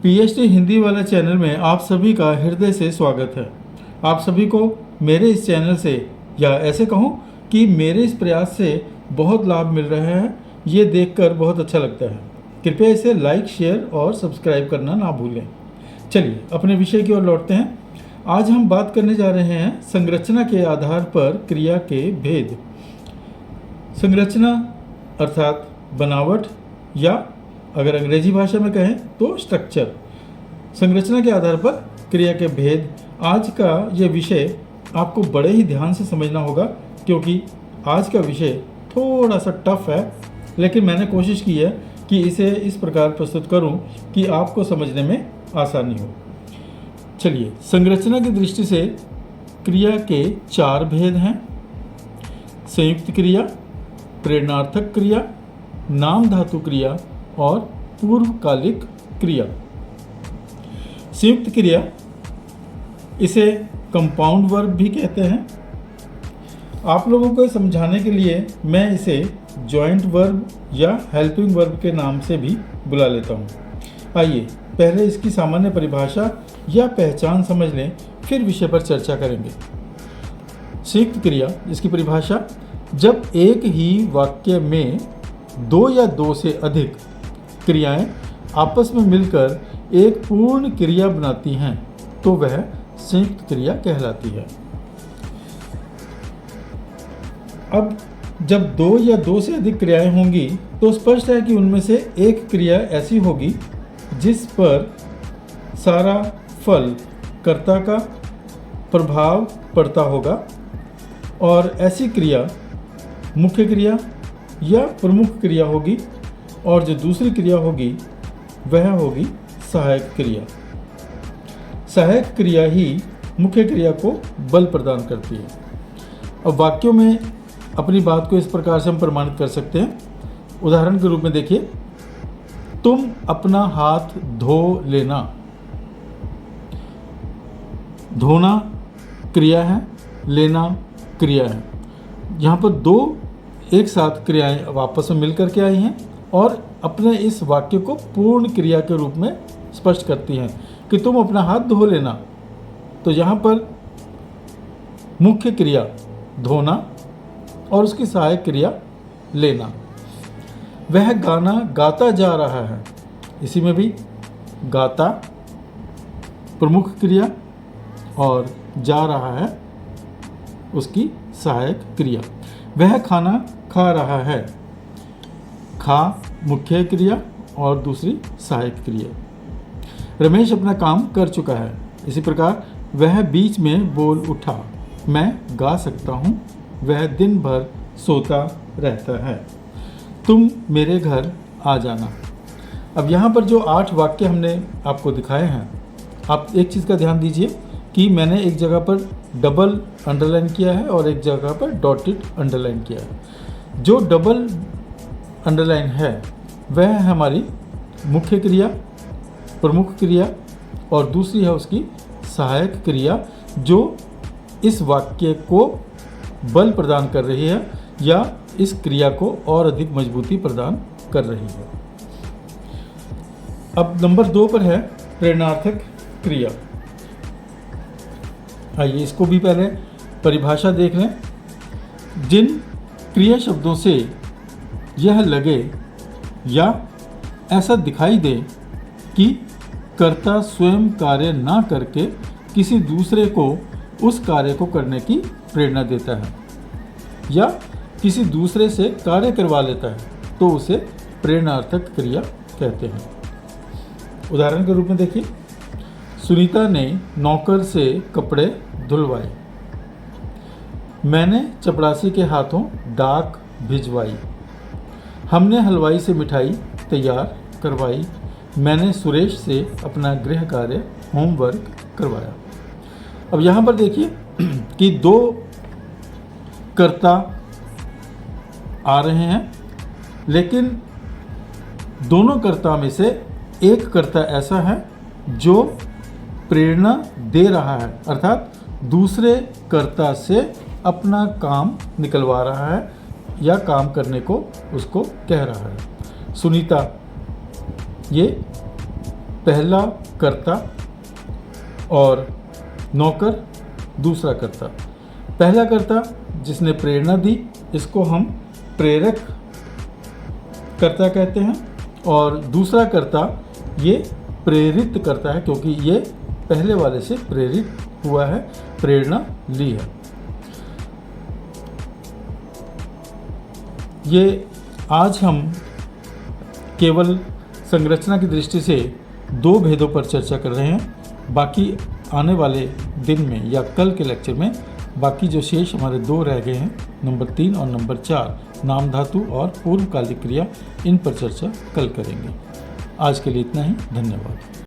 PhD Hindi वाला channel में आप सभी का हृदय से स्वागत है। आप सभी को मेरे इस चैनल से, या ऐसे कहूँ कि मेरे इस प्रयास से बहुत लाभ मिल रहा है, ये देखकर बहुत अच्छा लगता है। कृपया इसे लाइक, शेयर और सब्सक्राइब करना ना भूलें। चलिए अपने विषय की ओर लौटते हैं। आज हम बात करने जा रहे हैं संरचना के आधार पर क्रिया के भेद। संरचना अर्थात बनावट, या अगर अंग्रेजी भाषा में कहें तो स्ट्रक्चर। संरचना के आधार पर क्रिया के भेद। आज का ये विषय आपको बड़े ही ध्यान से समझना होगा, क्योंकि आज का विषय थोड़ा सा टफ है, लेकिन मैंने कोशिश की है कि इसे इस प्रकार प्रस्तुत करूं कि आपको समझने में आसानी हो। चलिए, संरचना की दृष्टि से क्रिया के 4 भेद हैं: संयुक्त क्रिया, प्रेरणार्थक क्रिया, नाम धातु क्रिया और पूर्वकालिक क्रिया। संयुक्त क्रिया, इसे कंपाउंड वर्ब भी कहते हैं। आप लोगों को समझाने के लिए मैं इसे जॉइंट वर्ब या हेल्पिंग वर्ब के नाम से भी बुला लेता हूँ। आइए पहले इसकी सामान्य परिभाषा या पहचान समझ लें, फिर विषय पर चर्चा करेंगे। संयुक्त क्रिया, इसकी परिभाषा: जब एक ही वाक्य में 2 या 2 से अधिक क्रियाएं आपस में मिलकर एक पूर्ण क्रिया बनाती हैं तो वह संयुक्त क्रिया कहलाती है। अब जब 2 या 2 से अधिक क्रियाएं होंगी तो स्पष्ट है कि उनमें से एक क्रिया ऐसी होगी जिस पर सारा फल कर्ता का प्रभाव पड़ता होगा, और ऐसी क्रिया मुख्य क्रिया या प्रमुख क्रिया होगी, और जो दूसरी क्रिया होगी वह होगी सहायक क्रिया। सहायक क्रिया ही मुख्य क्रिया को बल प्रदान करती है। अब वाक्यों में अपनी बात को इस प्रकार से हम प्रमाणित कर सकते हैं। उदाहरण के रूप में देखिए, तुम अपना हाथ धो लेना। धोना क्रिया है, लेना क्रिया है। यहाँ पर 2 एक साथ क्रियाएं वापस में मिलकर के आई हैं और अपने इस वाक्य को पूर्ण क्रिया के रूप में स्पष्ट करती हैं कि तुम अपना हाथ धो लेना। तो यहाँ पर मुख्य क्रिया धोना और उसकी सहायक क्रिया लेना। वह गाना गाता जा रहा है, इसी में भी गाता प्रमुख क्रिया और जा रहा है उसकी सहायक क्रिया। वह खाना खा रहा है, खा मुख्य क्रिया और दूसरी सहायक क्रिया। रमेश अपना काम कर चुका है, इसी प्रकार वह बीच में बोल उठा, मैं गा सकता हूँ। वह दिन भर सोता रहता है, तुम मेरे घर आ जाना। अब यहाँ पर जो 8 वाक्य हमने आपको दिखाए हैं, आप एक चीज़ का ध्यान दीजिए कि मैंने एक जगह पर डबल अंडरलाइन किया है और एक जगह पर डॉटेड अंडरलाइन किया है। जो डबल अंडरलाइन है वह है हमारी मुख्य क्रिया, प्रमुख क्रिया, और दूसरी है उसकी सहायक क्रिया, जो इस वाक्य को बल प्रदान कर रही है या इस क्रिया को और अधिक मजबूती प्रदान कर रही है। अब नंबर 2 पर है प्रेरणार्थक क्रिया। आइए इसको भी पहले परिभाषा देख लें। जिन क्रिया शब्दों से यह लगे या ऐसा दिखाई दे कि कर्ता स्वयं कार्य ना करके किसी दूसरे को उस कार्य को करने की प्रेरणा देता है या किसी दूसरे से कार्य करवा लेता है, तो उसे प्रेरणार्थक क्रिया कहते हैं। उदाहरण के रूप में देखिए, सुनीता ने नौकर से कपड़े धुलवाए। मैंने चपरासी के हाथों डाक भिजवाई। हमने हलवाई से मिठाई तैयार करवाई। मैंने सुरेश से अपना गृह कार्य होमवर्क करवाया। अब यहाँ पर देखिए कि 2 कर्ता आ रहे हैं, लेकिन दोनों कर्ता में से एक कर्ता ऐसा है जो प्रेरणा दे रहा है, अर्थात दूसरे कर्ता से अपना काम निकलवा रहा है या काम करने को उसको कह रहा है। सुनीता ये पहला कर्ता और नौकर दूसरा कर्ता। पहला कर्ता जिसने प्रेरणा दी, इसको हम प्रेरक कर्ता कहते हैं, और दूसरा कर्ता ये प्रेरित करता है, क्योंकि ये पहले वाले से प्रेरित हुआ है, प्रेरणा ली है। ये आज हम केवल संरचना की दृष्टि से 2 भेदों पर चर्चा कर रहे हैं। बाकी आने वाले दिन में या कल के लेक्चर में बाकी जो शेष हमारे 2 रह गए हैं, नंबर 3 और नंबर 4, नाम धातु और पूर्वकालिक क्रिया, इन पर चर्चा कल करेंगे। आज के लिए इतना ही। धन्यवाद।